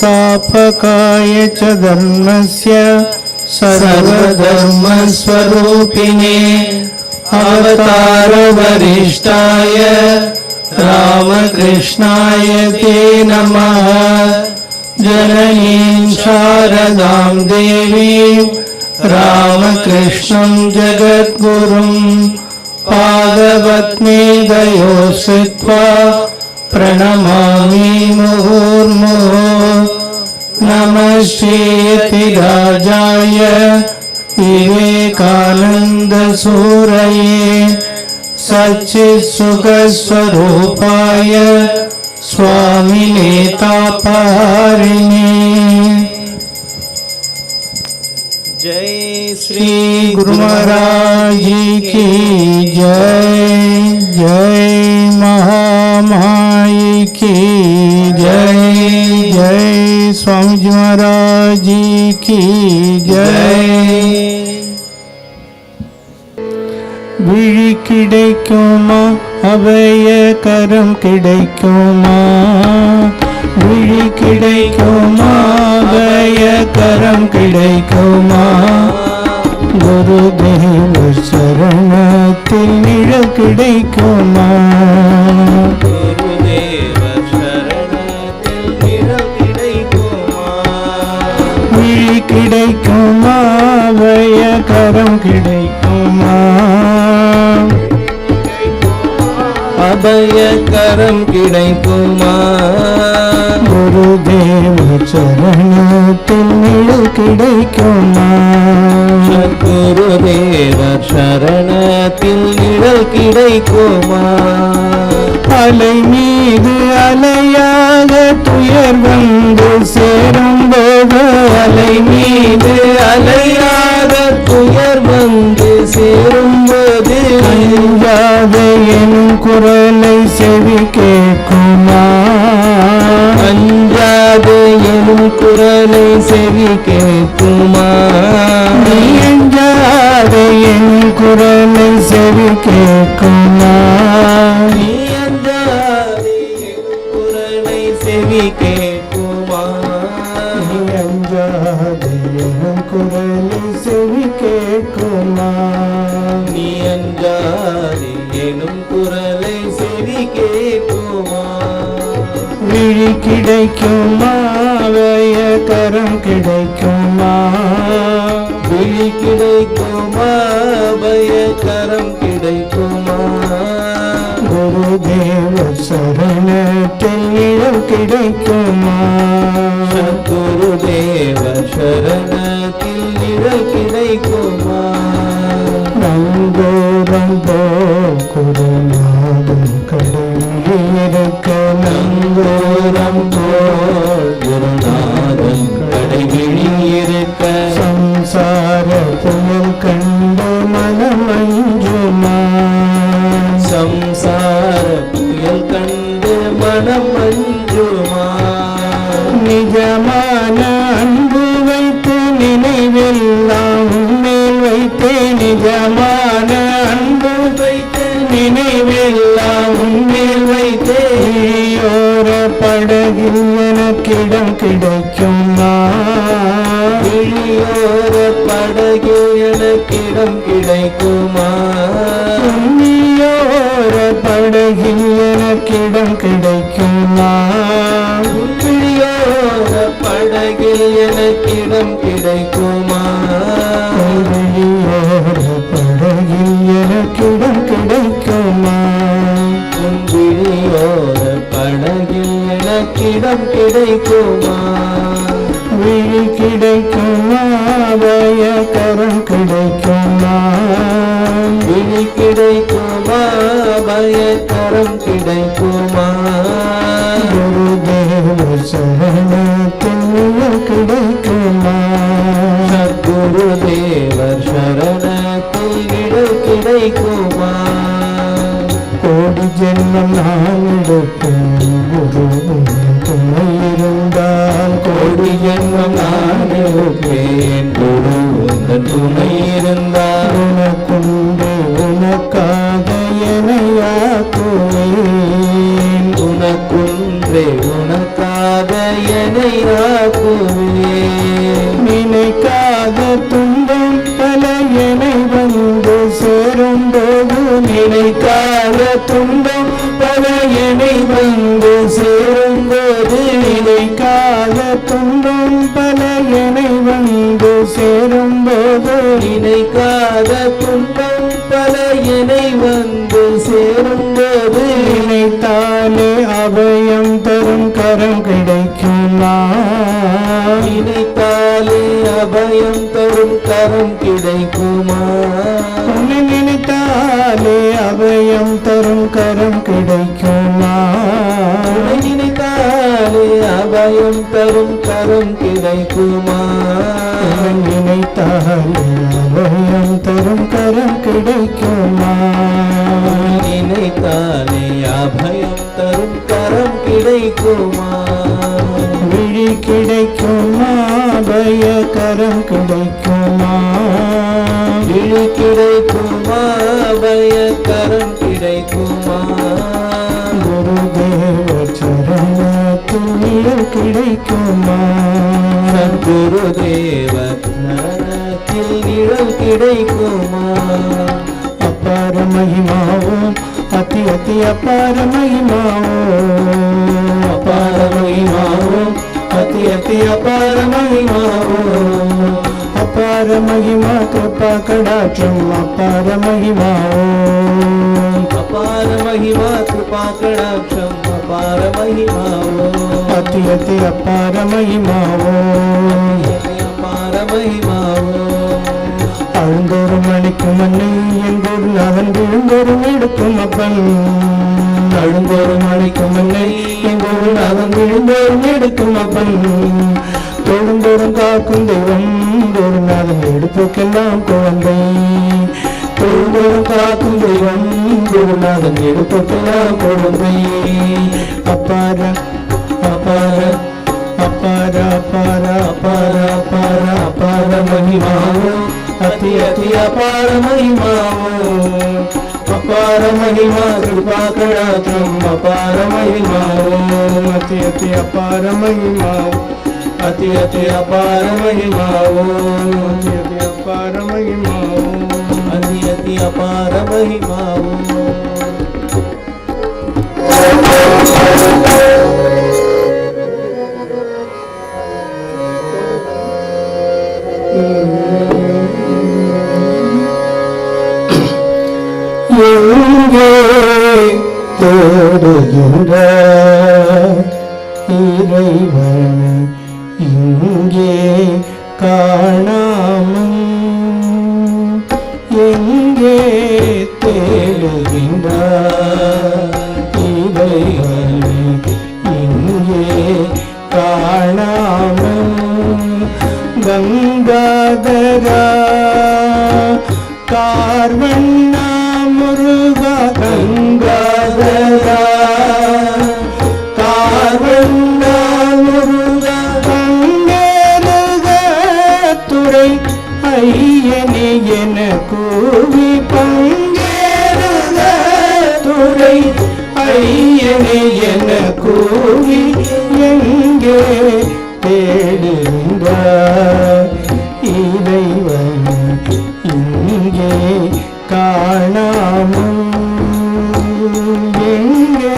संस्थापकाय च धर्मस्य सर्वधर्मस्वरूपिणे अवतारवरिष्ठाय रामकृष्णाय ते नमः। जननीं शारदां देवीं रामकृष्णं जगद्गुरुं पादपद्मे दयोश्रित्वा प्रणमामि मुहुर्मुहुः। नमः श्रीयतिराजाय विवेकानन्दसूरये सच्चित्सुखस्वरूपाय स्वामिने तापहारिणे। जय श्री गुरु महाराज की जय। जय महामाई की जय। जय स्वामी जी महाराज की जय। விழி கிடைக்குமா அபயகரம் கிடைக்குமா? விழி கிடைக்குமா அபயகரம் கிடைக்குமா? குருதேவ சரணத்தில் நிழல் கிடைக்குமா? குருதேவ சரணத்தில் நிழல் கிடைக்குமா? விழி கிடைக்குமா அபயகரம் கிடைக்குமா? அபயகரம் கிடைக்குமா? குருதேவ சரணத்தில் நிழல் கிடைக்குமா? குருதேவ சரணத்தில் நிழல் கிடைக்குமா? அலை மீது அலையாக துயர் வந்து சேரும்போது, அலை மீது அலையாக துயர் வந்து சேரும்போது அஞ்சாத என் குரலை செவி கேட்குமா? அஞ்சாத என் குரலை செவி கேட்குமா? நீ அஞ்சாத என் குரலை செவி கேட்குமா? நீ அஞ்சாத என் குரலை செவி கேட்குமா? நீ அஞ்சாத என் குரலை செவி கேட்குமா? நீ அஞ்சாதே எனும் குரலை செவி கேட்குமா? விழி கிடைக்குமா அபயகரம் கிடைக்குமா? விழி கிடைக்குமா அபயகரம் கிடைக்குமா? குருதேவ சரணத்தில் நிழல் கிடைக்குமா? குருதேவ சரணத்தில் நிழல் கிடைக்குமா? நங்கோரம் போல் குருநாதன் கடைவிழியிருக்க, நங்கோரம் போல் குருநாதன் கடைவிழியிருக்க, சம்சார புயல் கண்டு மனம் அஞ்சுமா? சம்சார புயல் கண்டு மனம் அஞ்சுமா? நிஜமான அன்பு வைத்து நினைவெல்லாம் உன்மேல் வைத்தே, நிஜமான அன்பு வைத்து நினைவெல்லாம் உன்மேல் வைத்தே, விழியோர படகில் எனக்கிடம் கிடைக்குமா? விழியோர படகில் எனக்கிடம் கிடைக்குமா? விழியோர படகில் எனக்கிடம் கிடைக்குமா? விழியோர படகில் எனக்கிடம் கிடைக்குமா? விழியோர படகில் எனக்கிடம் கிடைக்குமா? விழியோர படகில் எனக்கிடம் கிடைக்குமா? விழி கிடைக்குமா அபயகரம் கிடைக்குமா? விழி கிடைக்குமா அபயகரம் கிடைக்குமா? குருதேவ சரணத்தில் நிழல் கிடைக்குமா? குருதேவர் சரணத்தில் நிழல் கிடைக்குமா? கோடி ஜென்மம் நான் எடுப்பேன் குரு துணை இருந்தால், கோடி ஜென்மம் நான் எடுப்பேன் குரு துணை இருந்தால், உனக்குண்டு உனக்காக எனையாக்குவேன், உனக்குன்றே உனக்காக என துன்பம் பல என்னை வந்து சேரும் போது நினைக்காத துன்பம் பல என்னை வந்து சேரும் போது நினைக்காத துன்பம் பல என்னை வந்து சேரும் போது நினைக்காத துன்பம் பல என்னை வந்து சேரும் போது நினைத்தாலே அபயம் தரும் கரம் கிடைக்குமா நினைத்தாலே அபயம் தரும் கரம் கிடைக்குமா நினைத்தாலே அபயம் தரும் கரம் கிடைக்குமா நினைத்தாலே அபயம் தரும் கரம் கிடைக்குமா நினைத்தாலே அபயம் தரும் கரம் கிடைக்குமா நினைத்தாலே அபயம் தரும் கரம் கிடைக்குமா விழி கிடைக்குமா அபய கரம் கிடைக்குமா விழி கிடைக்குமா அபய கரம் கிடைக்குமா குருதேவ சரணத்தில் கிடைக்குமா குருதேவ சரணத்தில் நிழல் கிடைக்குமா அபார மகிமாவும் அதி அதி அபார மகிமாவும் அபார மகிமாவும் அதி அதி அபார மகிமாவும் அபார மகிமா கிருபா கடாட்சம் அபார மகிமாவும் அபார மகிமா கிருபா கடாட்சம் அபார மகிமாவும் அதி அதி அபார மகிமாவும் அபார மகிமாவும் அழுந்தோறும் அளிக்கும் அன்னை எங்கோடு அவன் விழுந்தோறும் எடுக்கும் அப்பன் அழுந்தோறும் அளிக்கும் அன்னை எங்கோடு அவன் விழுந்தோறும் எடுக்கும் அப்பன் தொழுந்தோறும் காக்கும் தெய்வம் தோறும் அதன் எடுப்புக்கெல்லாம் குழந்தை தொழுந்தோறும் காக்கும் தெய்வம் தோறும் அதன் எடுப்புக்கெல்லாம் குழந்தை அப்பார அப்பார அப்பார அப்பார அப்பார அப்பார அப்பார மகிமாவும் அதி அதி அபார மகிமாவும் அபார மகிமா கிருபா கடாட்சம் அபார மகிமாவும் அதி அதி அபார மகிமாவும் அதி அதி அபார மகிமாவும் அதி அதி அபார மகிமாவும் அதி அதி அபார மகிமாவும் எங்கே தேடுகின்ற இறைவனை இங்கே காணாமல் எங்கே தேடுகின்ற இறைவனை இங்கே காணாமல் கங்காதரா கார்வண்ணா முருகா கங்காதரா கார்வண்ணா முருகா கங்கேருக துறை ஐயனே என கூவி பங்கேருக துறை ஐயனே என கூவி எங்கே தேடுகின்றார் இறைவன் இங்கே காணாமல் எங்கே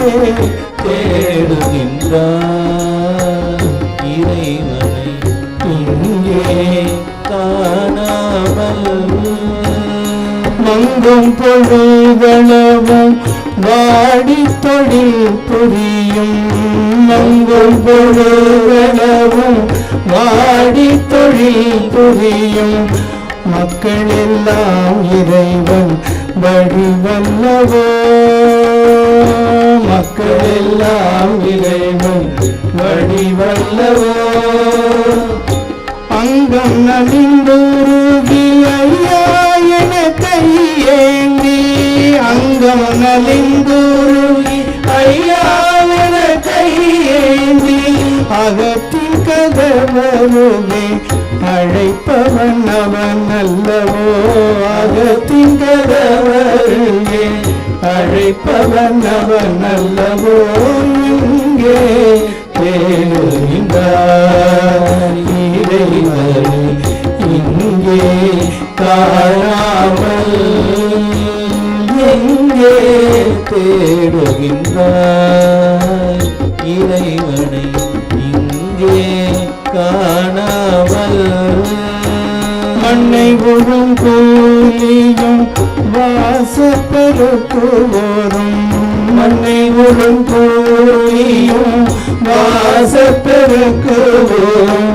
தேடுகின்றார் இறைவனை இங்கே காணாமல் மங்கும் பொழுதளவும் வாடி தொழில் புரியும் மங்கும் பொழுதளவும் வாடி தொழில் புரியும் மக்கள் எல்லாம் இறைவன் வடிவல்லவோ மக்கள் எல்லாம் இறைவன் வடிவல்லவோ அங்கம் நலிந்துருகி ஐயா என கையேந்தி அங்கம் நலிந்துருகி ஐயா என கையேந்தி அகத்தின் கதவருகே அழைப்பவன் அவன் அல்லவோ அகத்தின் கதவருகே அழைப்பவன் அவன் அல்லவோ இங்கே தேடுகின்றார் இறைவனை இங்கே காணாமல் எங்கே தேடுகின்றாய் இறைவனை இங்கே காணாமல் மண்ணை விழும் கூலியும் வாசப்பெருக்குவோரும் மண்ணை விழும் கூலியும் வாசப்பெருக்குவோரும்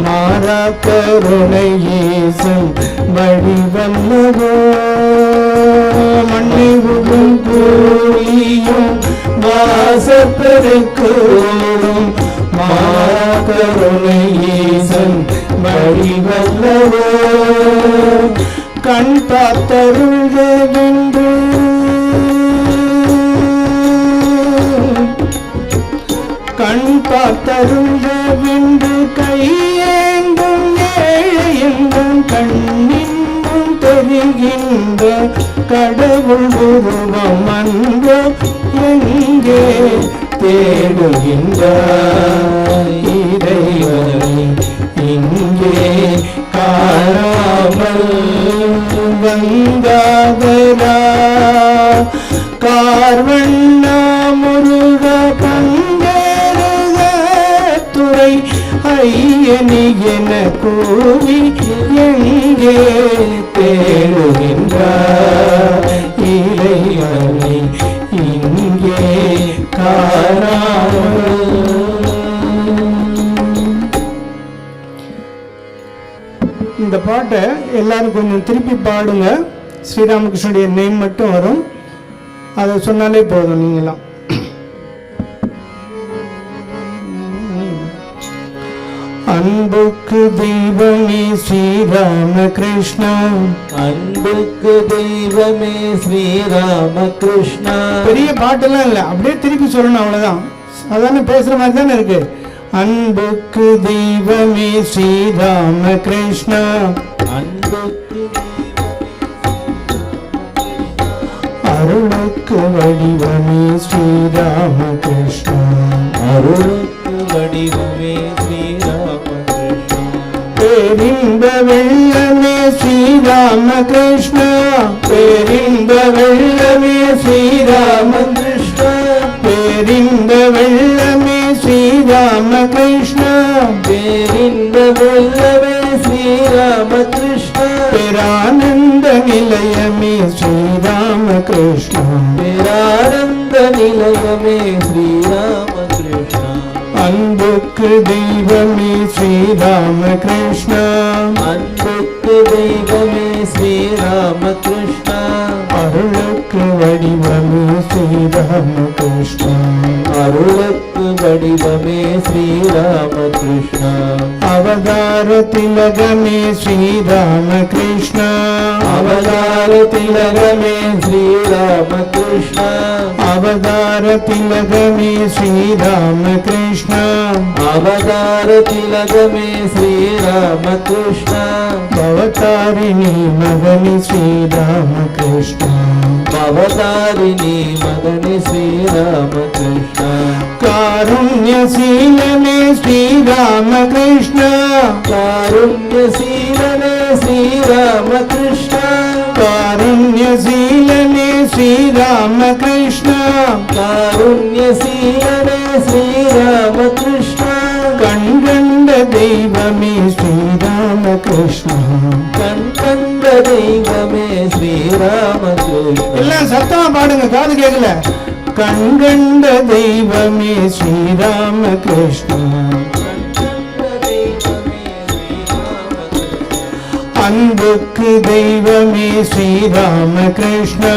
மாறா கருணை ஈசன் வழிவல்லவோ மண்ணை விழும் கூலியும் வாசப்பெருக்குவோரும் மாறா கருணை ஈசன் வழிவல்லவோ கண் பார்த்தருள்வென்று கண் பார்த்தருள்வென்று கையேந்தும் ஏழையெங்கும் கண்ணின்முன் தெரிகின்ற கடவுள் உருவம் அன்போ எங்கே தேடுகின்றாய் இறைவனை இங்கே காணாமல் கங்காதரா கார்வண்ணா முருக பங்கேறுக துறை ஐயனி என கூவி எங்கே தேடுகின்றாய் இறைவனை இங்கே காணாமல். இந்த பாட்டை எல்லாரும் கொஞ்சம் திருப்பி பாடுங்க. ஸ்ரீராமகிருஷ்ணனுடைய நேம் மட்டும் வரும், அதை சொன்னாலே போதும். நீங்களாம் அன்புக்கு தெய்வமே ஸ்ரீராமகிருஷ்ணா அன்புக்கு தெய்வமே ஸ்ரீராமகிருஷ்ணா. பெரிய பாட்டெல்லாம் இல்லை, அப்படியே திருப்பி சொல்லணும், அவ்வளவுதான். சாதாரண பேசுற மாதிரி தானே இருக்கு. அன்புக்கு தெய்வமே ஸ்ரீராமகிருஷ்ணா அன்புக்கு அருளுக்கு வடிவமே ஸ்ரீராமகிருஷ்ணா அருளுக்கு வடிவமே ஸ்ரீராமகிருஷ்ணா. பேரின்ப வெள்ளமே ஸ்ரீராமகிருஷ்ணா பேரின்ப வெள்ளமே ஸ்ரீராமகிருஷ்ணா பேரின்ப வெள்ளமே ஸ்ரீராமகிருஷ்ணா பேரின்ப வெள்ளமே ஸ்ரீராமகிருஷ்ணா பேரானந்த நிலையமே ஸ்ரீராமகிருஷ்ணா பேரானந்த நிலையமே ஸ்ரீராமகிருஷ்ணா. அன்புக்கு தெய்வமே ஸ்ரீராமகிருஷ்ணா அன்புக்கு தெய்வமே ஸ்ரீராமகிருஷ்ணா அருளுக்கு வடிவமே ஸ்ரீராமகிருஷ்ணா அருளுக்கு வடிவமே ஸ்ரீராமகிருஷ்ணா. அவதார திலகமே ஸ்ரீராமகிருஷ்ணா அவதார திலகமே ஸ்ரீராமகிருஷ்ணா அவதார திலகமே ஸ்ரீராமகிருஷ்ணா அவதார திலகமே ஸ்ரீராமகிருஷ்ணா. பவதாரிணி மகனி ஸ்ரீராமகிருஷ்ணா பவதாரிணி மகனி ஸ்ரீராமகிருஷ்ணா. காருண்யசீலனே ஸ்ரீராமகிருஷ்ணா காருண்யசீலனே ஸ்ரீராமகிருஷ்ணா காருண்யசீலனே ஸ்ரீராமகிருஷ்ணா காருண்யசீலனே ஸ்ரீராமகிருஷ்ணா. கண்கண்ட தெய்வமே ஸ்ரீராமகிருஷ்ணா கண்கண்ட தெய்வமே ஸ்ரீராமகிருஷ்ணா. எல்லாம் சத்தமா பாடுங்க, காது கேட்கல. கண்கண்ட தெய்வமே ஸ்ரீராமகிருஷ்ணா அன்புக்கு தெய்வமே ஸ்ரீராமகிருஷ்ணா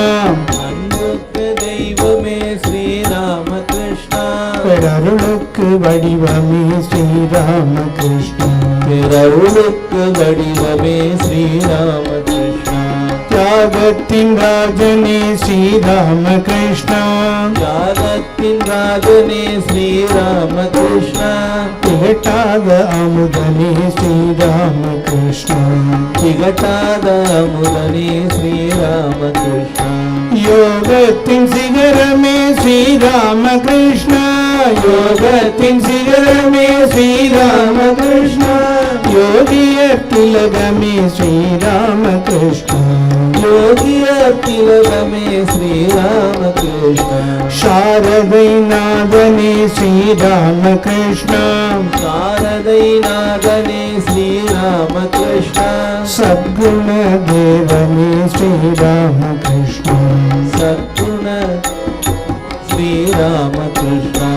அன்புக்கு தெய்வமே ஸ்ரீராமகிருஷ்ணா பேரருளுக்கு வடிவமே ஸ்ரீராமகிருஷ்ணா பேரருளுக்கு வடிவமே ஸ்ரீராமகிருஷ்ணா. தியாகத்தின் ராஜனே ஸ்ரீராமகிருஷ்ணா தியாகத்தின் ராஜனே ஸ்ரீராமகிருஷ்ணா திகட்டாத அமுதனே ஸ்ரீராமகிருஷ்ணா திகட்டாத அமுதனே ஸ்ரீராமகிருஷ்ணா. யோகத்தின் சிகரமே ஸ்ரீராமகிருஷ்ணா யோகத்தின் சிகரமே ஸ்ரீராமகிருஷ்ணா யோகியர் திலகமே ஸ்ரீராமகிருஷ்ணா, யோகியர் திலகமே ஸ்ரீராமகிருஷ்ணா, சாரதை நாதனே ஸ்ரீராமகிருஷ்ணா, சாரதை நாதனே ஸ்ரீராமகிருஷ்ணா, சத்குண தேவனே ஸ்ரீராமகிருஷ்ணா, சத்குண ஸ்ரீராமகிருஷ்ணா,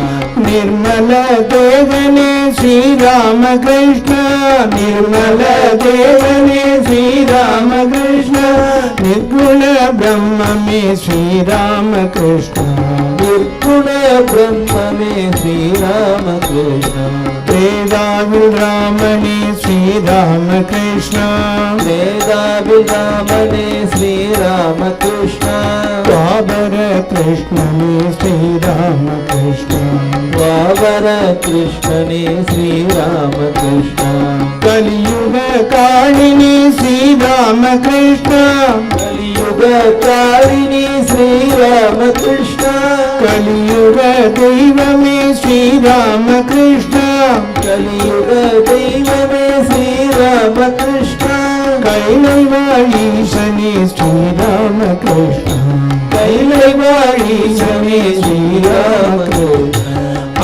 निर्मल देवने श्री राम कृष्ण, निर्मल देवने श्री राम कृष्ण, निर्गुण ब्रह्म में श्री राम कृष्ण, निर्गुण ब्रह्म में श्रीरामकृष्ण, वेदाभिरामणे श्री राम कृष्ण, वेदाभिरामणे श्रीरामकृष्ण, द्वापर कृष्ण में श्री राम कृष्ण, द्वापर कृष्णने श्रीरामकृष्ण, कलियुग कालिनी श्री राम कृष्ण, कलियुग कालिनी श्रीरामकृष्ण, कलियुग दैव में श्री राम कृष्ण, कलियुग दैव में श्रीरामकृष्ण, कैलवाईशने श्री राम कृष्ण, कैलवाईशने श्रीरामकृष्ण,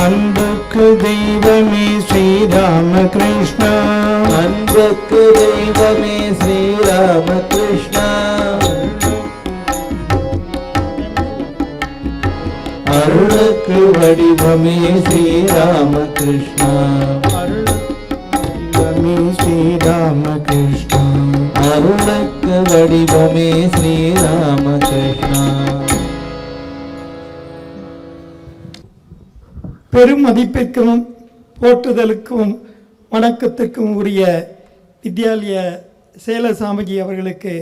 अன்புக்கு தெய்வமே ஸ்ரீ ராம கிருஷ்ணா, அன்புக்கு தெய்வமே ஸ்ரீராமகிருஷ்ணா, அருளுக்கு வடிவமே ஸ்ரீராமகிருஷ்ணா, தெய்வமே ஸ்ரீ ராம கிருஷ்ணா, அருளுக்கு வடிவமே ஸ்ரீராமகிருஷ்ணா. பெரும் மதிப்பிற்கும் போற்றுதலுக்கும் வணக்கத்திற்கும் உரிய வித்யாலய சேல சாமிஜி அவர்களுக்கு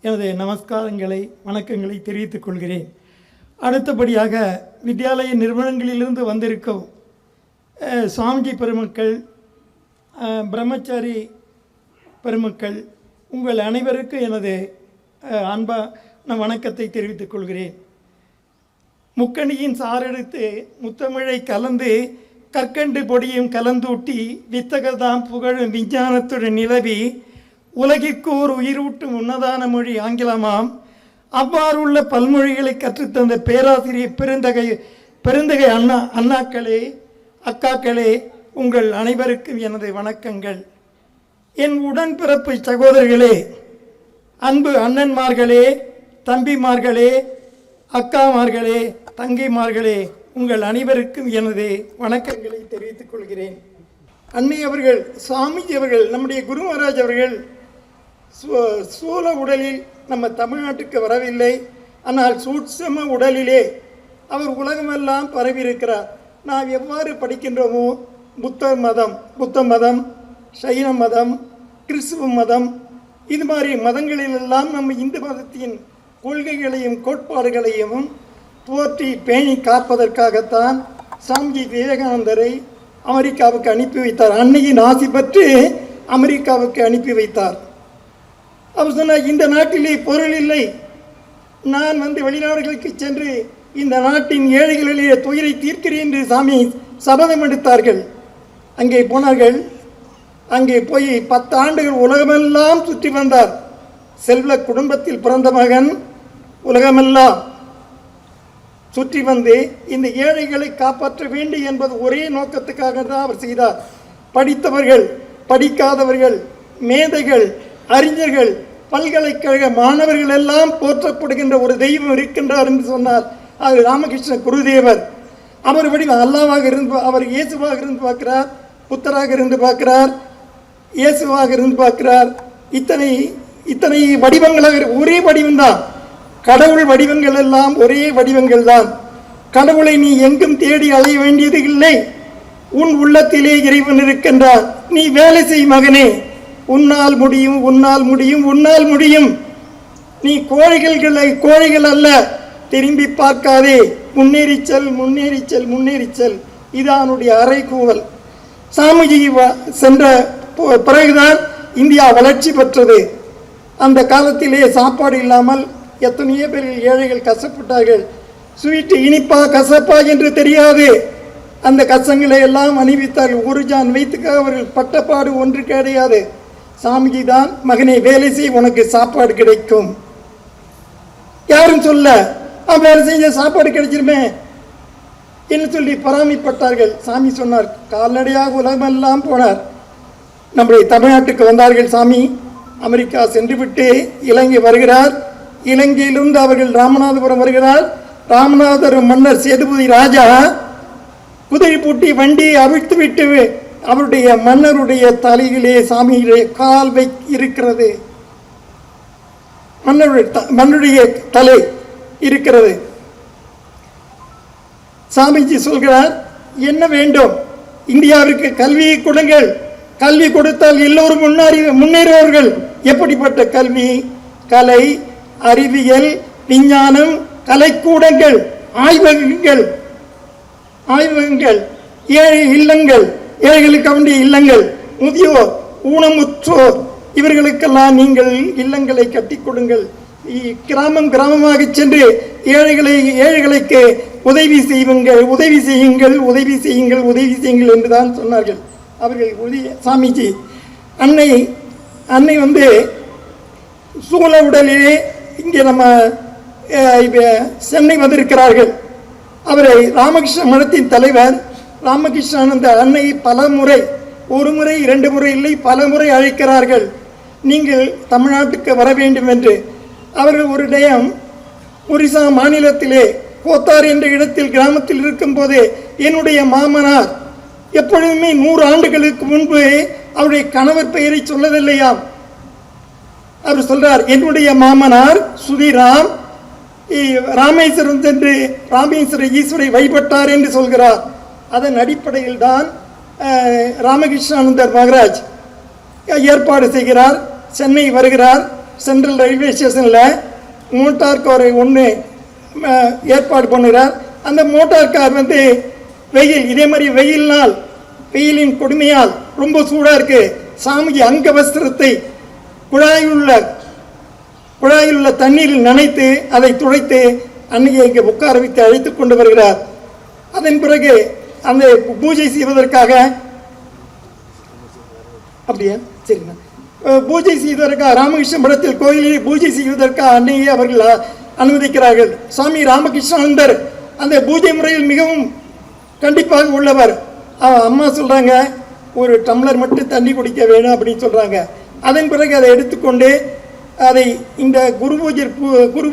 எனது நமஸ்காரங்களை வணக்கங்களை தெரிவித்துக் கொள்கிறேன். அடுத்தபடியாக வித்யாலய நிறுவனங்களிலிருந்து வந்திருக்கும் சுவாமிஜி பெருமக்கள், பிரம்மச்சாரி பெருமக்கள், உங்கள் அனைவருக்கும் எனது அன்பான வணக்கத்தை தெரிவித்துக் கொள்கிறேன். முக்கணியின் சாரெடுத்து முத்தமிழை கலந்து கற்கண்டு பொடியும் கலந்தூட்டி வித்தகர்தாம் புகழும் விஞ்ஞானத்துடன் நிலவி உலகிற்கு ஒரு உயிரூட்டும் உன்னதான மொழி ஆங்கிலமாம். அவ்வாறுள்ள பல்மொழிகளை கற்றுத்தந்த பேராசிரியர் பெருந்தகை அண்ணாக்களே, அக்காக்களே, உங்கள் அனைவருக்கும் எனது வணக்கங்கள். என் உடன்பிறப்பு சகோதரர்களே, அன்பு அண்ணன்மார்களே, தம்பிமார்களே, அக்காமார்களே, தங்கைமார்களே, உங்கள் அனைவருக்கும் எனது வணக்கங்களை தெரிவித்துக் கொள்கிறேன். அன்னை அவர்கள், சுவாமிஜி அவர்கள், நம்முடைய குரு மகாராஜ் அவர்கள் சூழ உடலில் நம்ம தமிழ்நாட்டுக்கு வரவில்லை. ஆனால் சூட்சம உடலிலே அவர் உலகமெல்லாம் பரவியிருக்கிறார். நாம் எவ்வாறு படிக்கின்றோமோ புத்த மதம், சைன மதம், கிறிஸ்துவ மதம், இது மாதிரி மதங்களிலெல்லாம் நம்ம இந்து மதத்தின் கொள்கைகளையும் கோட்பாடுகளையும் போற்றி பேணி காப்பதற்காகத்தான் சாமிஜி விவேகானந்தரை அமெரிக்காவுக்கு அனுப்பி வைத்தார். அன்னையின் ஆசி பெற்று அமெரிக்காவுக்கு அனுப்பி வைத்தார். அவர் சொன்னார், இந்த நாட்டிலே பொருள் இல்லை, நான் வெளிநாடுகளுக்கு சென்று இந்த நாட்டின் ஏழைகளிலே துயரை தீர்க்கிறேன் என்று சாமி சபதம் எடுத்தார்கள். அங்கே போனார்கள். அங்கே போய் 10 ஆண்டுகள் உலகமெல்லாம் சுற்றி வந்தார். செல்வ குடும்பத்தில் பிறந்த மகன், உலகமெல்லாம் சுற்றி வந்து இந்த ஏழைகளை காப்பாற்ற வேண்டும் என்பது ஒரே நோக்கத்துக்காக தான் அவர் செய்தார். படித்தவர்கள், படிக்காதவர்கள், மேதைகள், அறிஞர்கள், பல்கலைக்கழக மாணவர்கள் எல்லாம் போற்றப்படுகின்ற ஒரு தெய்வம் இருக்கின்றார் என்று சொன்னார். அது ராமகிருஷ்ண குருதேவர். அவர் வடிவம் அல்லாவாக இருந்து, அவர் இயேசுவாக இருந்து பார்க்கிறார், புத்தராக இருந்து பார்க்கிறார், இயேசுவாக இருந்து பார்க்கிறார். இத்தனை வடிவங்களாக ஒரே வடிவம்தான். கடவுள் வடிவங்கள் எல்லாம் ஒரே வடிவங்கள் தான். கடவுளை நீ எங்கும் தேடி அலைய வேண்டியது இல்லை. உன் உள்ளத்திலே இறைவன் இருக்கின்றார். நீ வேலை செய் மகனே, உன்னால் முடியும், உன்னால் முடியும், உன்னால் முடியும். நீ கோழிகள் அல்ல, திரும்பி பார்க்காதே, முன்னேறி செல், முன்னேறி செல், முன்னேறி செல். இதானுடைய அறைகூவல். சாமிஜி சென்ற பிறகுதான் இந்தியா வளர்ச்சி பெற்றது. அந்த காலத்திலே சாப்பாடு இல்லாமல் எத்தனையோ பேர் ஏழைகள் கஷ்டப்பட்டார்கள். ஸ்வீட்டு இனிப்பா கசப்பா என்று தெரியாது. அந்த கசங்களை எல்லாம் அணிவித்தார்கள். ஒரு ஜான் வயிற்றுக்காக அவர்கள் பட்டப்பாடு ஒன்று கிடையாது. சாமிஜி தான், மகனை வேலை செய், உனக்கு சாப்பாடு கிடைக்கும். யாரும் சொல்ல, வேலை செஞ்ச சாப்பாடு கிடைச்சிருமே என்று சொல்லி பராமரிப்பட்டார்கள். சாமி சொன்னார், கால்நடையாக உலகமெல்லாம் போனார். நம்முடைய தமிழ்நாட்டுக்கு வந்தார்கள். சாமி அமெரிக்கா சென்று விட்டு இலங்கை வருகிறார். இலங்கையிலிருந்து அவர்கள் ராமநாதபுரம் வருகிறார். ராமநாதபுரம் மன்னர் சேதுபதி ராஜா குதிரை பூட்டி வண்டியை அவிழ்த்து விட்டு அவருடைய மன்னருடைய தலையிலே சாமியுடைய கால் இருக்கிறது. மன்னருடைய தலை இருக்கிறது. சாமிஜி சொல்கிறார், என்ன வேண்டும்? இந்தியாவிற்கு கல்வியை கொடுங்கள். கல்வி கொடுத்தால் எல்லோரும் முன்னேறுவார்கள். எப்படிப்பட்ட கல்வி? கலை, அறிவியல், விஞ்ஞானம், கலைக்கூடங்கள், ஆய்வகங்கள், ஏழை இல்லங்கள், ஏழைகளுக்கு வேண்டிய இல்லங்கள், முதியோர், ஊனமுற்றோர், இவர்களுக்கெல்லாம் நீங்கள் இல்லங்களை கட்டி கொடுங்கள். கிராமமாக சென்று ஏழைகளுக்கு உதவி செய்யுங்கள் என்றுதான் சொன்னார்கள் அவர்கள். சாமிஜி அன்னை வந்து சூழ உடலிலே இங்கே நம்ம சென்னை வந்திருக்கிறார்கள். அவரை ராமகிருஷ்ண மடத்தின் தலைவர் ராமகிருஷ்ணானந்த அன்னை பல முறை, ஒரு முறை 2 முறை இல்லை, பல முறை அழைக்கிறார்கள், நீங்கள் தமிழ்நாட்டுக்கு வர வேண்டும் என்று. அவர்கள் ஒரு டயம் ஒரிசா மாநிலத்திலே கோத்தார் என்ற இடத்தில் கிராமத்தில் இருக்கும்போது என்னுடைய மாமனார் எப்பொழுதுமே 100 ஆண்டுகளுக்கு முன்பு அவருடைய கணவர் பெயரை சொல்லவில்லையாம். அவர் சொல்றார், என்னுடைய மாமனார் சுதிராம் ராமேஸ்வரம் சென்று ராமேஸ்வர ஈஸ்வரை வழிபட்டார் என்று சொல்கிறார். அதன் அடிப்படையில் தான் ராமகிருஷ்ணானந்தர் மகராஜ் ஏற்பாடு செய்கிறார். சென்னை வருகிறார். சென்ட்ரல் ரயில்வே ஸ்டேஷனில் மோட்டார் காரை ஒன்று ஏற்பாடு பண்ணுகிறார். அந்த மோட்டார் கார் வந்து வெயில், இதே மாதிரி வெயிலின் கொடுமையால் ரொம்ப சூடாக இருக்கு. சாமிஜி அங்க வஸ்திரத்தை குழாயில் உள்ள தண்ணீரில் நனைத்து அதை துடைத்து அன்னையை இங்கே உட்கார வைத்து அழைத்து கொண்டு வருகிறார். அதன் பிறகு அந்த பூஜை செய்வதற்காக அப்படியா சரிண்ணா பூஜை செய்வதற்காக ராமகிருஷ்ண மடத்தில் கோயிலில் பூஜை செய்வதற்காக அன்னையை அவர்கள் அனுமதிக்கிறார்கள். சுவாமி ராமகிருஷ்ணானந்தர் அந்த பூஜை முறையில் மிகவும் கண்டிப்பாக உள்ளவர். அம்மா சொல்கிறாங்க, ஒரு டம்ளர் மட்டும் தண்ணி குடிக்க வேணும் அப்படின்னு சொல்கிறாங்க. அதன் பிறகு அதை எடுத்துக்கொண்டு அதை இந்த குரு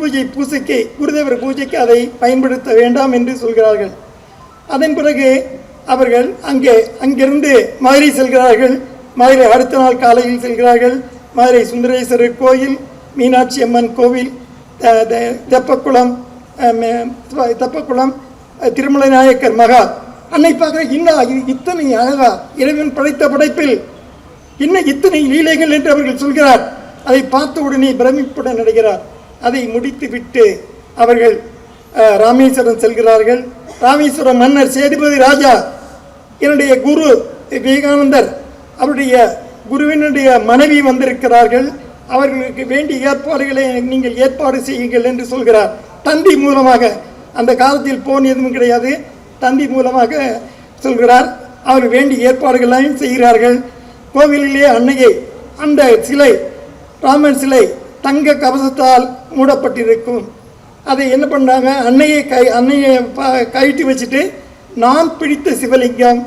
பூஜை பூசைக்கு, குருதேவர் பூஜைக்கு அதை பயன்படுத்த வேண்டாம் என்று சொல்கிறார்கள். அதன் பிறகு அவர்கள் அங்கிருந்து மதுரை செல்கிறார்கள். மதுரை அடுத்த நாள் காலையில் செல்கிறார்கள். மதுரை சுந்தரேஸ்வரர் கோயில், மீனாட்சி அம்மன் கோவில், தெப்பக்குளம், திருமலை நாயக்கர் மகா. அன்னை பார்க்க இன்னும் இத்தனை அழகா இறைவன் படைத்த படைப்பில் இன்னும் இத்தனை லீலைகள் என்று அவர்கள் சொல்கிறார். அதை பார்த்த உடனே பிரமிப்புடன் நடைகிறார். அதை முடித்து விட்டு அவர்கள் ராமேஸ்வரம் செல்கிறார்கள். ராமேஸ்வரம் மன்னர் சேதுபதி ராஜா, என்னுடைய குரு விவேகானந்தர், அவருடைய குருவினுடைய மனைவி வந்திருக்கிறார்கள், அவர்களுக்கு வேண்டிய ஏற்பாடுகளை நீங்கள் ஏற்பாடு செய்யுங்கள் என்று சொல்கிறார். தந்தி மூலமாக, அந்த காலத்தில் போன் எதுவும் கிடையாது, தந்தி மூலமாக சொல்கிறார். அவர் வேண்டிய ஏற்பாடுகளையும் செய்கிறார்கள். கோவிலிலே அன்னையை, அந்த சிலை, ராமன் சிலை தங்க கவசத்தால் மூடப்பட்டிருக்கும். அதை என்ன பண்ணாங்க, அன்னையை கழட்டி வச்சுட்டு, நான் பிடித்த சிவலிங்கம்,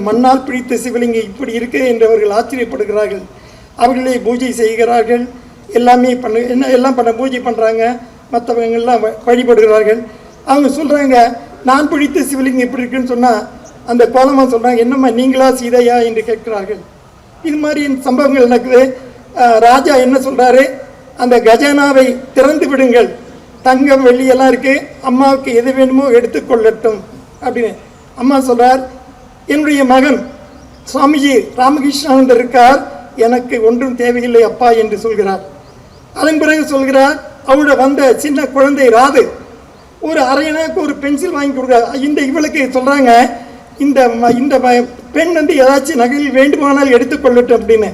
மண்ணால் பிடித்த சிவலிங்கம் இப்படி இருக்கு என்று அவர்கள் ஆச்சரியப்படுகிறார்கள். அவர்களே பூஜை செய்கிறார்கள். எல்லாமே எல்லாம் பூஜை பண்ணுறாங்க. மற்றவங்கெல்லாம் வழிபடுகிறார்கள். அவங்க சொல்கிறாங்க, நான் பிடித்த சிவலிங்கம் இப்படி இருக்குன்னு சொன்னால் அந்த கோலமாக சொல்கிறாங்க, என்னம்மா நீங்களா சீதையா என்று கேட்கிறார்கள். இது மாதிரி சம்பவங்கள் நடக்குது. ராஜா என்ன சொல்கிறாரு, அந்த கஜானாவை திறந்து விடுங்கள், தங்கம் வெள்ளியெல்லாம் இருக்குது, அம்மாவுக்கு எது வேணுமோ எடுத்துக்கொள்ளட்டும் அப்படின்னு. அம்மா சொல்கிறார், என்னுடைய மகன் சுவாமிஜி ராமகிருஷ்ணானந்தர் இருக்கார், எனக்கு ஒன்றும் தேவையில்லை அப்பா என்று சொல்கிறார். அதன் பிறகு சொல்கிறார், அவரோட வந்த சின்ன குழந்தை ராது ஒரு அரையனாக்கு ஒரு பென்சில் வாங்கி கொடுக்குறார். இவளுக்கு சொல்கிறாங்க, இந்த பெண் வந்து ஏதாச்சும் நகையில் வேண்டுமானால் எடுத்துக்கொள்ளட்டும் அப்படின்னு.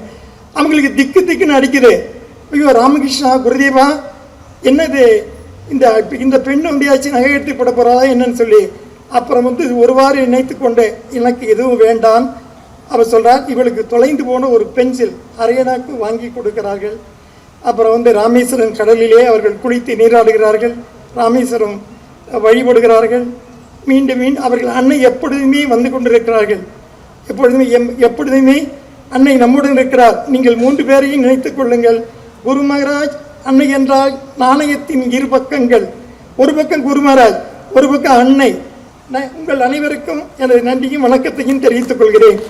அவங்களுக்கு திக்குன்னு அடிக்குது. ஐயோ ராமகிருஷ்ணா, குருதேவா, என்னது இந்த பெண் வந்து ஏதாச்சும் நகை எடுத்து போட போகிறாளா என்னன்னு சொல்லி அப்புறம் ஒருவாறு நினைத்து கொண்டு எனக்கு எதுவும் வேண்டாம். அவர் சொல்கிறார், இவளுக்கு தொலைந்து போன ஒரு பென்சில் அரையனாக்கு வாங்கி கொடுக்கிறார்கள். அப்புறம் ராமேஸ்வரன் கடலிலே அவர்கள் குளித்து நீராடுகிறார்கள், ராமேஸ்வரம் வழிபடுகிறார்கள். மீண்டும் அவர்கள் அன்னை எப்பொழுதுமே வந்து கொண்டிருக்கிறார்கள். எப்பொழுதுமே அன்னை நம்முடன் இருக்கிறார். நீங்கள் 3 பேரையும் நினைத்துக் கொள்ளுங்கள். குரு மகாராஜ் அன்னை என்றால் நாணயத்தின் 2 பக்கங்கள். ஒரு பக்கம் குரு மகாராஜ், ஒரு பக்கம் அன்னை. உங்கள் அனைவருக்கும் எனது நன்றியும் வணக்கத்தையும் தெரிவித்துக் கொள்கிறேன்.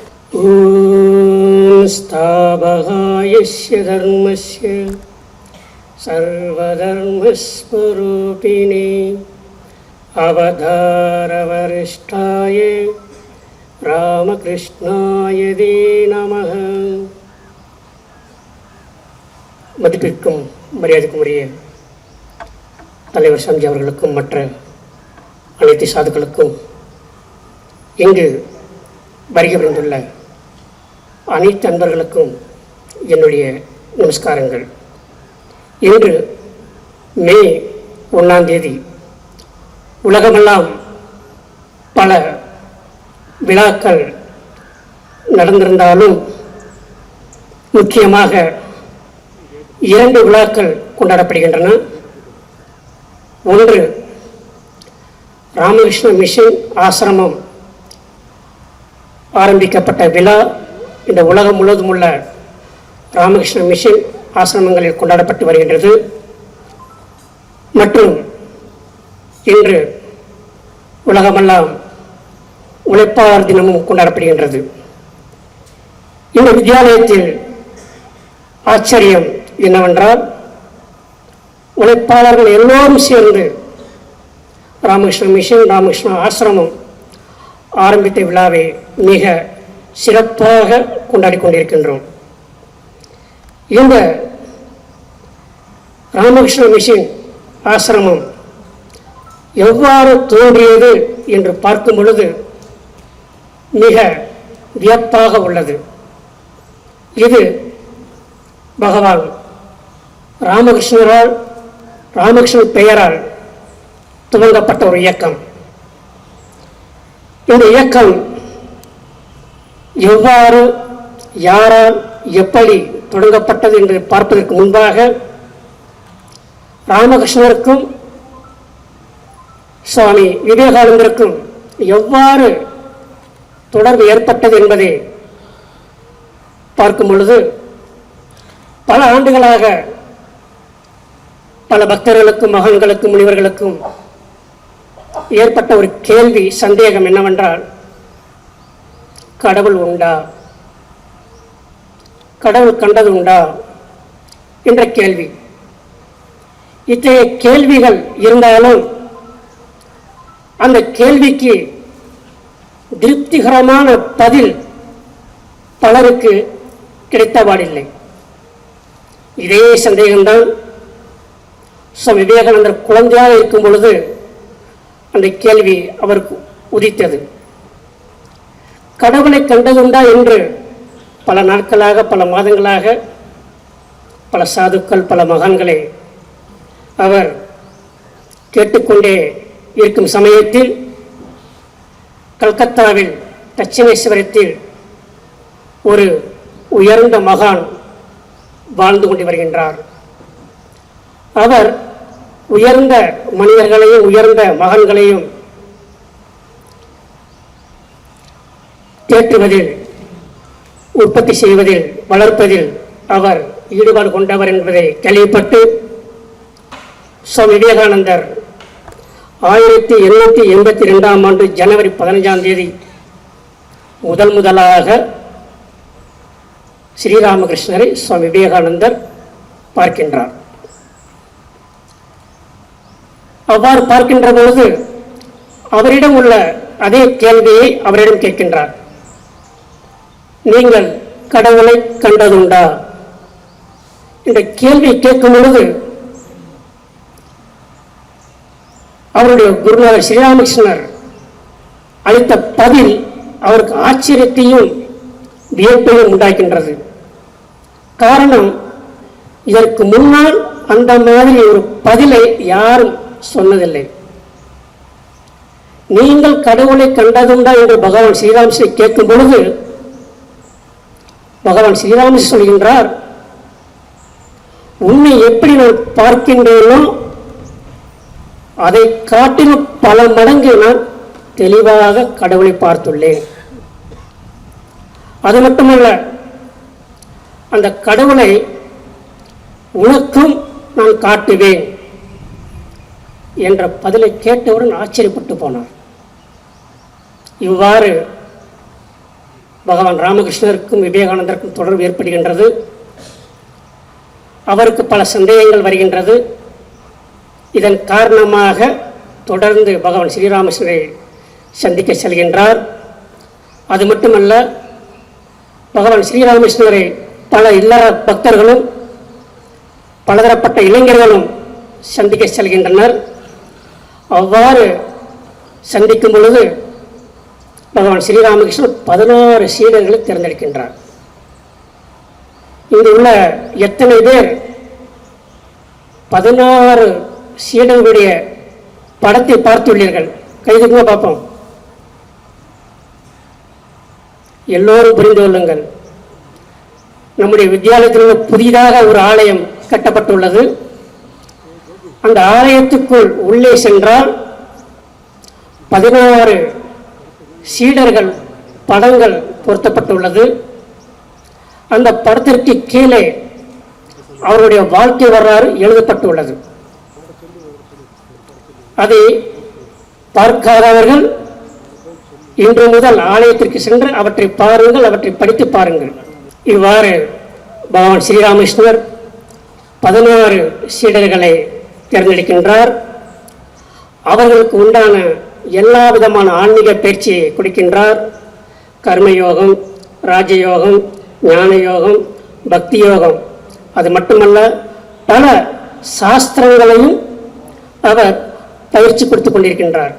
ஸ்தாபகாயஸ்ய தர்மஸ்ய சர்வதர்மஸ்வரூபிணே அவதாரவரிஷ்டாய ராமகிருஷ்ணாய தே நமः. மதிப்பிற்கும் மரியாதைக்கும் உரிய தலைவர் சாமிஜி அவர்களுக்கும் மற்ற அனைத்து சாதுக்களுக்கும் இங்கு வருகை புரிந்துள்ள அனைத்து அன்பர்களுக்கும் என்னுடைய நமஸ்காரங்கள். இன்று மே 1ஆம் தேதி உலகமெல்லாம் பல விழாக்கள் நடந்திருந்தாலும் முக்கியமாக 2 விழாக்கள் கொண்டாடப்படுகின்றன. ஒன்று, ராமகிருஷ்ண மிஷன் ஆசிரமம் ஆரம்பிக்கப்பட்ட விழா. இந்த உலகம் முழுவதும் உள்ள ராமகிருஷ்ண மிஷன் ஆசிரமங்களில் கொண்டாடப்பட்டு வருகின்றது. மற்றும் இன்று உலகமெல்லாம் உழைப்பாளர் தினமும் கொண்டாடப்படுகின்றது. இந்த வித்தியாலயத்தில் ஆச்சரியம் என்னவென்றால், உழைப்பாளர்கள் எல்லோரும் சேர்ந்து ராமகிருஷ்ண மிஷன், ராமகிருஷ்ண ஆசிரமம் ஆரம்பித்த விழாவை மிக சிறப்பாக கொண்டாடி கொண்டிருக்கின்றோம். இந்த ராமகிருஷ்ண மிஷன் ஆசிரமம் எவ்வாறு தோன்றியது என்று பார்க்கும் பொழுது மிக வியப்பாக உள்ளது. இது பகவான் ராமகிருஷ்ணரால், ராமகிருஷ்ணன் பெயரால் துவங்கப்பட்ட ஒரு இயக்கம். இந்த இயக்கம் எவ்வாறு, யாரால், எப்படி தொடங்கப்பட்டது என்று பார்ப்பதற்கு முன்பாக ராமகிருஷ்ணருக்கும் சுவாமி விவேகானந்தருக்கும் எவ்வாறு தொடர்பு ஏற்பட்டது என்பதை பார்க்கும் பொழுது, பல ஆண்டுகளாக பல பக்தர்களுக்கும், மகான்களுக்கும், முனிவர்களுக்கும் ஏற்பட்ட ஒரு கேள்வி, சந்தேகம் என்னவென்றால், கடவுள் உண்டா, கடவுள் கண்டது உண்டா என்ற கேள்வி. இத்தகைய கேள்விகள் இருந்தாலும் அந்த கேள்விக்கு திருப்திகரமான பதில் பலருக்கு கிடைத்தபாடில்லை. இதே சந்தேகம்தான் சுவாமி விவேகானந்தர் குழந்தையாக இருக்கும் பொழுது அந்த கேள்வி அவருக்கு உதித்தது. கடவுளை கண்டதுண்டா என்று பல நாட்களாக, பல மாதங்களாக பல சாதுக்கள், பல மகான்களை அவர் கேட்டுக்கொண்டே இருக்கும் சமயத்தில் கல்கத்தாவில் தட்சிணேஸ்வரத்தில் ஒரு உயர்ந்த மகான் வாழ்ந்து கொண்டு வருகின்றார். அவர் உயர்ந்த மனிதர்களையும் உயர்ந்த மகான்களையும் தேற்றுவதில், உற்பத்தி செய்வதில், வளர்ப்பதில் அவர் ஈடுபாடு கொண்டவர் என்பதை கேள்விப்பட்டு சுவாமி விவேகானந்தர் 1882ஆம் ஆண்டு ஜனவரி 15ஆம் தேதி முதலாக ஸ்ரீராமகிருஷ்ணரை சுவாமி விவேகானந்தர் பார்க்கின்றார். அவ்வாறு பார்க்கின்ற பொழுது அவரிடம் உள்ள அதே கேள்வியை அவரிடம் கேட்கின்றார். நீங்கள் கடவுளை கண்டதுண்டா என்ற கேள்வி கேட்கும் பொழுது அவருடைய குருநாதர் ஸ்ரீராமகிருஷ்ணர் அளித்த பதில் அவருக்கு ஆச்சரியத்தையும் வியப்பையும் உண்டாக்கின்றது. காரணம், இதற்கு முன்னால் அந்த மாதிரி ஒரு பதிலை யாரும் சொன்னதில்லை. நீங்கள் கடவுளை கண்டதுண்டா என்று பகவான் ஸ்ரீராமகிருஷ்ணரை கேட்கும் பொழுது பகவான் ஸ்ரீராமகிருஷ்ணர் சொல்கின்றார், உன்னை எப்படி நான் பார்க்கின்றேனோ அதை காட்டிலும் பல மடங்கு நான் தெளிவாக கடவுளை பார்த்துள்ளேன். அது மட்டுமல்ல, அந்த கடவுளை உனக்கும் நான் காட்டுவேன் என்ற பதிலை கேட்டவுடன் ஆச்சரியப்பட்டு போனார். இவ்வாறு பகவான் ராமகிருஷ்ணருக்கும் விவேகானந்தருக்கும் தொடர்பு ஏற்படுகின்றது. அவருக்கு பல சந்தேகங்கள் வருகின்றது. இதன் காரணமாக தொடர்ந்து பகவான் ஸ்ரீராமகிருஷ்ணரை சந்திக்க செல்கின்றார். அது மட்டுமல்ல, பகவான் ஸ்ரீராமகிருஷ்ணரை பல இல்லற பக்தர்களும் பலதரப்பட்ட இளைஞர்களும் சந்திக்க செல்கின்றனர். அவ்வாறு சந்திக்கும் பொழுது பகவான் ஸ்ரீராமகிருஷ்ணர் 16 சீடர்களை தேர்ந்தெடுக்கின்றார். இங்கு உள்ள எத்தனை பேர் 16 சீடர்களுடைய படத்தை பார்த்துள்ளீர்கள்? கைதுங்க பார்ப்போம். எல்லோரும் புரிந்து கொள்ளுங்கள். நம்முடைய வித்தியாலயத்தில் புதிதாக ஒரு ஆலயம் கட்டப்பட்டுள்ளது. அந்த ஆலயத்துக்குள் உள்ளே சென்றால் 16 சீடர்கள் படங்கள் பொருத்தப்பட்டுள்ளது. அந்த படத்திற்கு கீழே அவருடைய வாழ்க்கை வரலாறு எழுதப்பட்டுள்ளது. அதை பார்க்காதவர்கள் இன்று முதல் ஆலயத்திற்கு சென்று அவற்றை பாருங்கள், அவற்றை படித்து பாருங்கள். இவ்வாறு பகவான் ஸ்ரீராமகிருஷ்ணர் 16 சீடர்களை தேர்ந்தெடுக்கின்றார். அவர்களுக்கு உண்டான எல்லா விதமான ஆன்மீக பயிற்சியை கொடுக்கின்றார். கர்மயோகம், ராஜயோகம், ஞான யோகம், பக்தி யோகம். அது மட்டுமல்ல, பல சாஸ்திரங்களையும் அவர் பயிற்சி கொடுத்து கொண்டிருக்கின்றார்.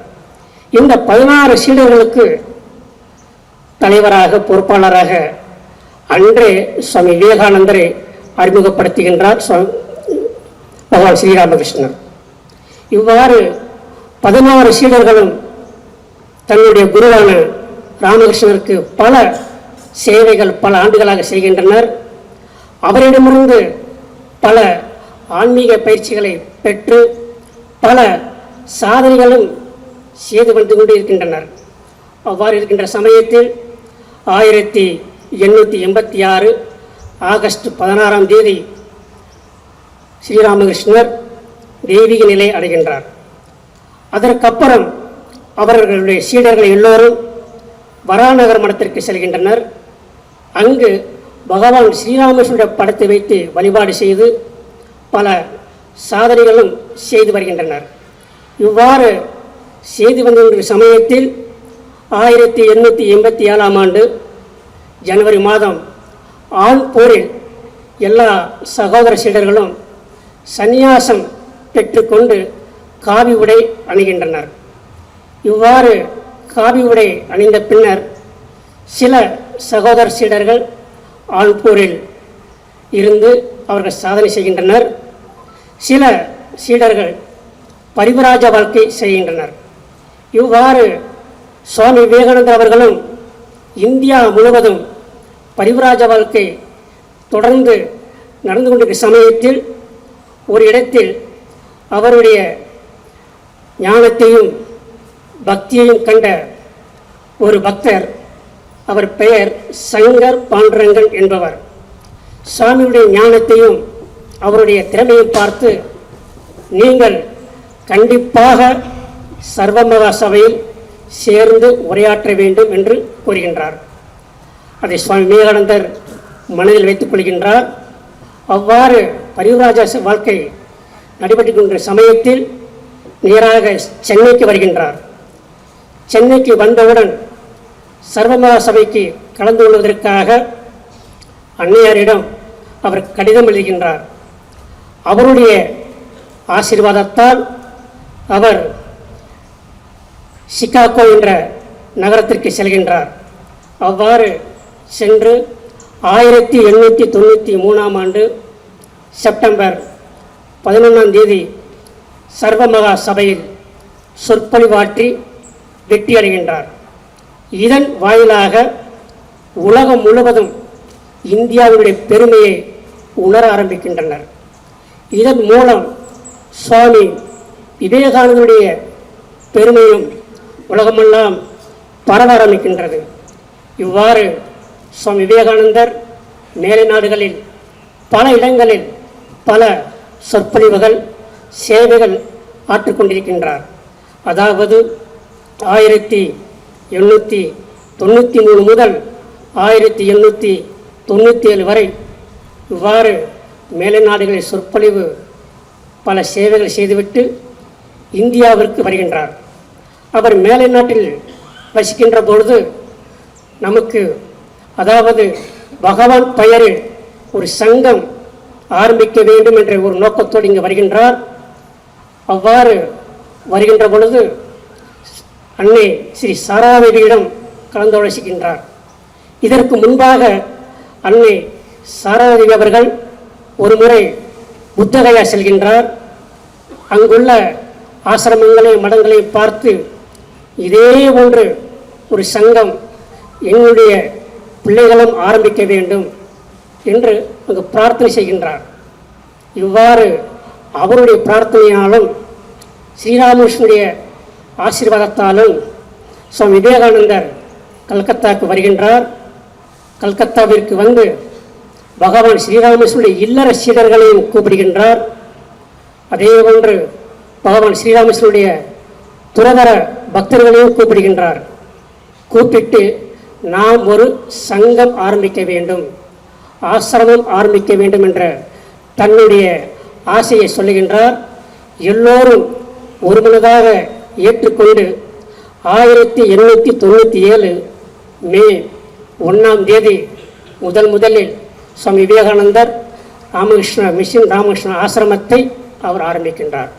இந்த 16 சீடர்களுக்கு தலைவராக, பொறுப்பாளராக அன்றே சுவாமி விவேகானந்தரை அறிமுகப்படுத்துகின்றார் பகவான் ஸ்ரீராமகிருஷ்ணர். இவ்வாறு 16 சீடர்களும் தன்னுடைய குருவான ராமகிருஷ்ணருக்கு பல சேவைகள் பல ஆண்டுகளாக செய்கின்றனர். அவரிடமிருந்து பல ஆன்மீக பயிற்சிகளை பெற்று பல சாதனைகளும் செய்து வந்து கொண்டு இருக்கின்றனர். அவ்வாறு இருக்கின்ற சமயத்தில் 1886 ஆகஸ்ட் 16ஆம் தேதி ஸ்ரீராமகிருஷ்ணர் தெய்வீக நிலை அடைகின்றார். அதற்கப்புறம் அவர்களுடைய சீடர்கள் எல்லோரும் வராநகர் மடத்திற்கு செல்கின்றனர். அங்கு பகவான் ஸ்ரீராமகிருஷ்ணருடைய படத்தை வைத்து வழிபாடு செய்து பல சாதனைகளும் செய்து வருகின்றனர். இவ்வாறு செய்து வந்த சமயத்தில் 1887ஆம் ஆண்டு ஜனவரி மாதம் ஆன்பூரில் எல்லா சகோதர சீடர்களும் சந்நியாசம் பெற்றுக்கொண்டு காவி உடை அணிகின்றனர். இவ்வாறு காவி உடை அணிந்த பின்னர் சில சகோதர சீடர்கள் ஆன்பூரில் இருந்து அவர்கள் சாதனை செய்கின்றனர். சில சீடர்கள் பரிவராஜ வாழ்க்கை செய்கின்றனர். இவ்வாறு சுவாமி விவேகானந்தர் அவர்களும் இந்தியா முழுவதும் பரிவராஜ வாழ்க்கை தொடர்ந்து நடந்து கொண்டிருக்கிற சமயத்தில் ஒரு இடத்தில் அவருடைய ஞானத்தையும் பக்தியையும் கண்ட ஒரு பக்தர், அவர் பெயர் சங்கர் பாண்டரங்கன் என்பவர், சுவாமியுடைய ஞானத்தையும் அவருடைய திறமையும் பார்த்து, நீங்கள் கண்டிப்பாக சர்வமகா சபையில் சேர்ந்து உரையாற்ற வேண்டும் என்று கூறுகின்றார். அதை சுவாமி விவேகானந்தர் மனதில் வைத்துக் கொள்கின்றார். அவ்வாறு பரிவராஜ வாழ்க்கை நடைபெற்றுக் கொண்ட சமயத்தில் நேராக சென்னைக்கு வருகின்றார். சென்னைக்கு வந்தவுடன் சர்வமகா சபைக்கு கலந்து கொள்வதற்காக அன்னையாரிடம் அவர் கடிதம் எழுதுகின்றார். அவருடைய ஆசீர்வாதத்தால் அவர் சிகாகோ என்ற நகரத்திற்கு செல்கின்றார். அவ்வாறு சென்று 1893ஆம் ஆண்டு செப்டம்பர் 11ஆம் தேதி சர்வமகா சபையில் சொற்பொழிவாற்றி வெற்றி அடைகின்றார். இதன் வாயிலாக உலகம் முழுவதும் இந்தியாவுடைய பெருமையை உணர ஆரம்பிக்கின்றனர். இதன் மூலம் சுவாமி விவேகானந்தருடைய பெருமையும் உலகமெல்லாம் பரவ ஆரம்பிக்கின்றது. இவ்வாறு சுவாமி விவேகானந்தர் மேலை நாடுகளில் பல இடங்களில் பல சொற்பொழிவுகள் சேவைகள் ஆற்றிக்கொண்டிருக்கின்றார். அதாவது 1893 முதல் 1897 வரை இவ்வாறு மேலை நாடுகளில் சொற்பொழிவு பல சேவைகள் செய்துவிட்டு இந்தியாவிற்கு வருகின்றார். அவர் மேலை நாட்டில் வசிக்கின்ற பொழுது நமக்கு அதாவது பகவான் பெயரில் ஒரு சங்கம் ஆரம்பிக்க வேண்டும் என்ற ஒரு நோக்கத்தோடு இங்கு வருகின்றார். அவ்வாறு வருகின்ற பொழுது அன்னை ஸ்ரீ சாராதேவியிடம் கலந்தாலோசிக்கின்றார். இதற்கு முன்பாக அன்னை சாராதேவி அவர்கள் ஒரு முறை புத்தகயா செல்கின்றார். அங்குள்ள ஆசிரமங்களையும் மடங்களையும் பார்த்து இதே போன்று ஒரு சங்கம் எங்களுடைய பிள்ளைகளும் ஆரம்பிக்க வேண்டும் என்று அங்கு பிரார்த்தனை செய்கின்றார். இவ்வாறு அவருடைய பிரார்த்தனையாலும் ஸ்ரீராமகிருஷ்ணனுடைய ஆசீர்வாதத்தாலும் சுவாமி விவேகானந்தர் கல்கத்தாவுக்கு வருகின்றார். கல்கத்தாவிற்கு வந்து பகவான் ஸ்ரீராமகிருஷ்ணனுடைய இல்லற சீடர்களையும் கூப்பிடுகின்றார். அதே போன்று பகவான் ஸ்ரீராமகிருஷ்ணனுடைய துறவர பக்தர்களையும் கூப்பிடுகின்றார். கூப்பிட்டு நாம் ஒரு சங்கம் ஆரம்பிக்க வேண்டும், ஆசிரமம் ஆரம்பிக்க வேண்டும் என்ற தன்னுடைய ஆசையை சொல்லுகின்றார். எல்லோரும் ஒருமனதாக ஏற்றுக்கொண்டு 1897 மே 1 முதலில் சுவாமி விவேகானந்தர் ராமகிருஷ்ண மிஷன் ராமகிருஷ்ண ஆசிரமத்தை அவர் ஆரம்பிக்கின்றார்.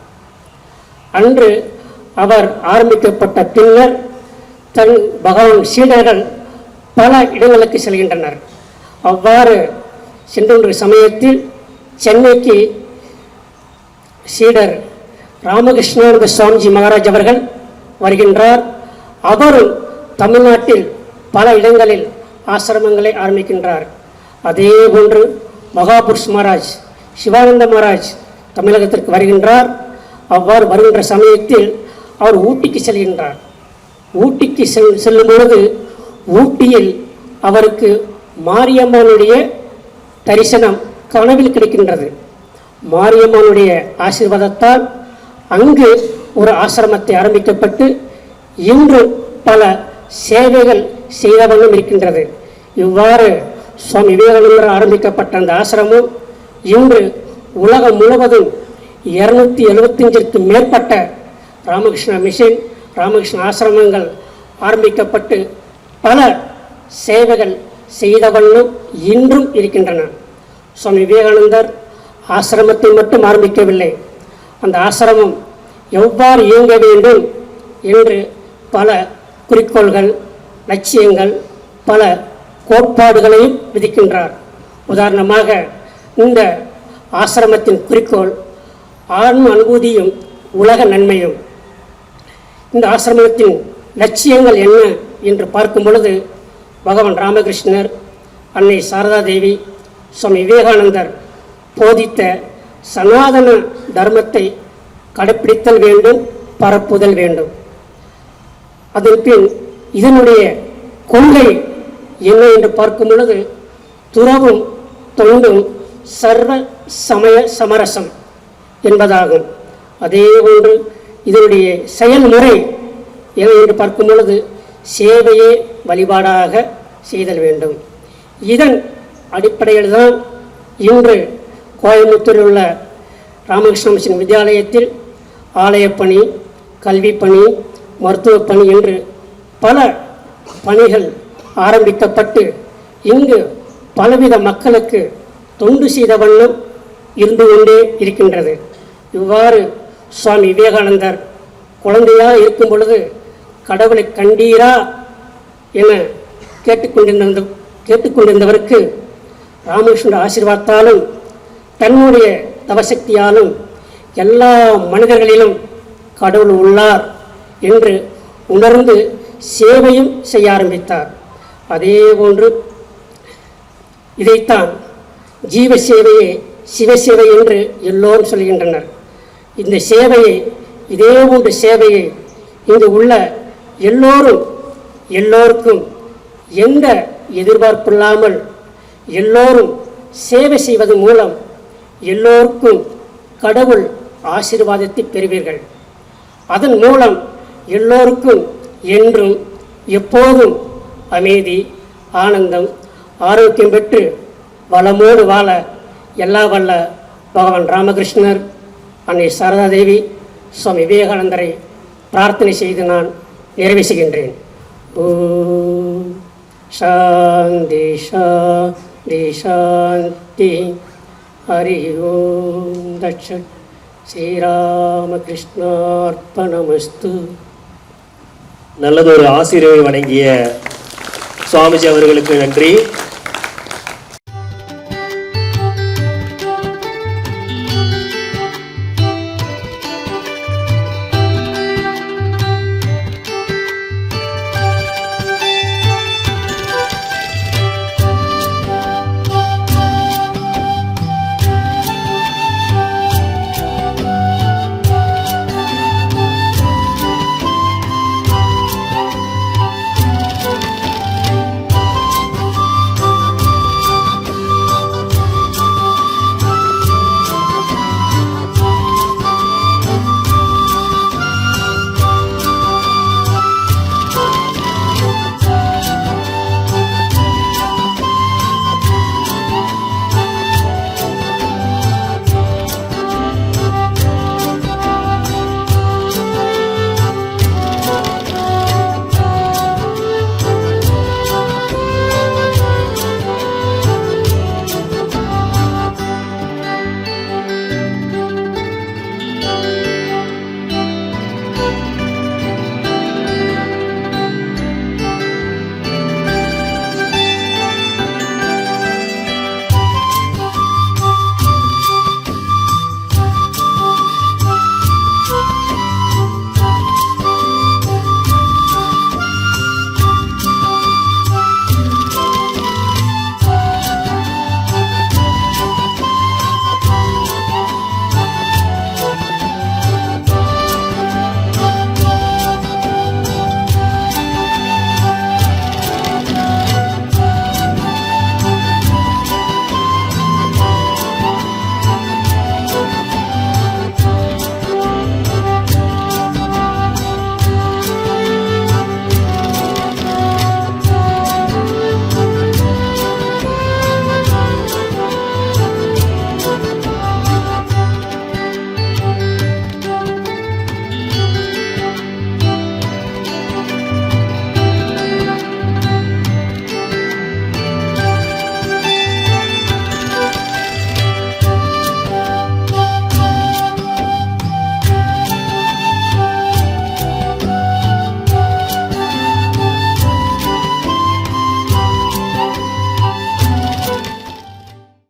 அன்று அவர் ஆரம்பிக்கப்பட்ட பின்னர் தன் பகவான் சீடர்கள் பல இடங்களுக்கு செல்கின்றனர். அவ்வாறு சென்ற சமயத்தில் சென்னைக்கு சீடர் ராமகிருஷ்ணானந்த சுவாமிஜி மகாராஜ் அவர்கள் வருகின்றார். அவரும் தமிழ்நாட்டில் பல இடங்களில் ஆசிரமங்களை ஆரம்பிக்கின்றார். அதே போன்று மகாபுருஷ் மகாராஜ் சிவானந்த மகாராஜ் தமிழகத்திற்கு வருகின்றார். அவ்வாறு வருகின்ற சமயத்தில் அவர் ஊட்டிக்கு செல்கின்றார். ஊட்டிக்கு செல்லும் பொழுது ஊட்டியில் அவருக்கு மாரியம்மனுடைய தரிசனம் கனவில் கிடைக்கின்றது. மாரியம்மனுடைய ஆசீர்வாதத்தால் அங்கு ஒரு ஆசிரமத்தை ஆரம்பிக்கப்பட்டு இன்று பல சேவைகள் செய்தவண்ணம் இருக்கின்றது. இவ்வாறு சுவாமி விவேகானந்தர் ஆரம்பிக்கப்பட்ட அந்த ஆசிரமம் இன்று உலகம் முழுவதும் 275க்கு மேற்பட்ட ராமகிருஷ்ண மிஷன் ராமகிருஷ்ண ஆசிரமங்கள் ஆரம்பிக்கப்பட்டு பல சேவைகள் செய்தவண்ணம் இன்றும் இருக்கின்றன. சுவாமி விவேகானந்தர் ஆசிரமத்தை மட்டும் ஆரம்பிக்கவில்லை, அந்த ஆசிரமம் எவ்வாறு இயங்க வேண்டும் என்று பல குறிக்கோள்கள் லட்சியங்கள் பல கோட்பாடுகளையும் விதிக்கின்றார். உதாரணமாக இந்த ஆசிரமத்தின் குறிக்கோள் ஆன்ம அனுபூதியும் உலக நன்மையும். இந்த ஆசிரமத்தின் லட்சியங்கள் என்ன என்று பார்க்கும் பொழுது பகவான் ராமகிருஷ்ணர், அன்னை சாரதா தேவி, சுவாமி விவேகானந்தர் போதித்த சனாதன தர்மத்தை கடைப்பிடித்தல் வேண்டும், பரப்புதல் வேண்டும். அதன் பின் இதனுடைய கொள்கை என்ன என்று பார்க்கும் பொழுது துறவும் தொண்டும் சர்வ சமய சமரசம் என்பதாகும். அதே போன்று இதனுடைய செயல்முறை என்ன என்று பார்க்கும் பொழுது சேவையே வழிபாடாக செய்தல் வேண்டும். இதன் அடிப்படையில் தான் இன்று கோயம்புத்தூரில் உள்ள ராமகிருஷ்ண மிஷன் வித்யாலயத்தில் ஆலயப்பணி, கல்விப்பணி, மருத்துவப் பணி என்று பல பணிகள் ஆரம்பிக்கப்பட்டு இங்கு பலவித மக்களுக்கு தொண்டு செய்த வண்ணம் இருந்து கொண்டே இருக்கின்றது. இவ்வாறு சுவாமி விவேகானந்தர் குழந்தையாக இருக்கும் பொழுது கடவுளை கண்டீரா என கேட்டுக்கொண்டிருந்தவருக்கு ராமகிருஷ்ண ஆசீர்வாதத்தாலும் தன்னுடைய தவசக்தியாலும் எல்லா மனிதர்களிலும் கடவுள் உள்ளார் என்று உணர்ந்து சேவையும் செய்ய ஆரம்பித்தார். அதே போன்று இதைத்தான் ஜீவ சேவையே சிவசேவை என்று எல்லோரும் சொல்கின்றனர். இந்த சேவையை, இதே போன்ற சேவையை இங்கு உள்ள எல்லோருக்கும் எந்த எதிர்பார்ப்பில்லாமல் எல்லோரும் சேவை செய்வதன் மூலம் எல்லோருக்கும் கடவுள் ஆசீர்வாதத்தை பெறுவீர்கள். அதன் மூலம் எல்லோருக்கும் என்றும் எப்போதும் அமைதி, ஆனந்தம், ஆரோக்கியம் பெற்று வளமோடு வாழ எல்லா வல்ல பகவான் ராமகிருஷ்ணர், அன்னை சாரதா தேவி, சுவாமி விவேகானந்தரை பிரார்த்தனை செய்து நான் நிறைவு செய்கின்றேன். ஓம் சாந்தி சாந்தி சாந்தி. ஹரி ஓம் தட்சத். ஸ்ரீராமகிருஷ்ணார்ப்பணமஸ்து. நல்லதொரு ஆசிரியரை வணங்கிய சுவாமிஜி அவர்களுக்கு நன்றி.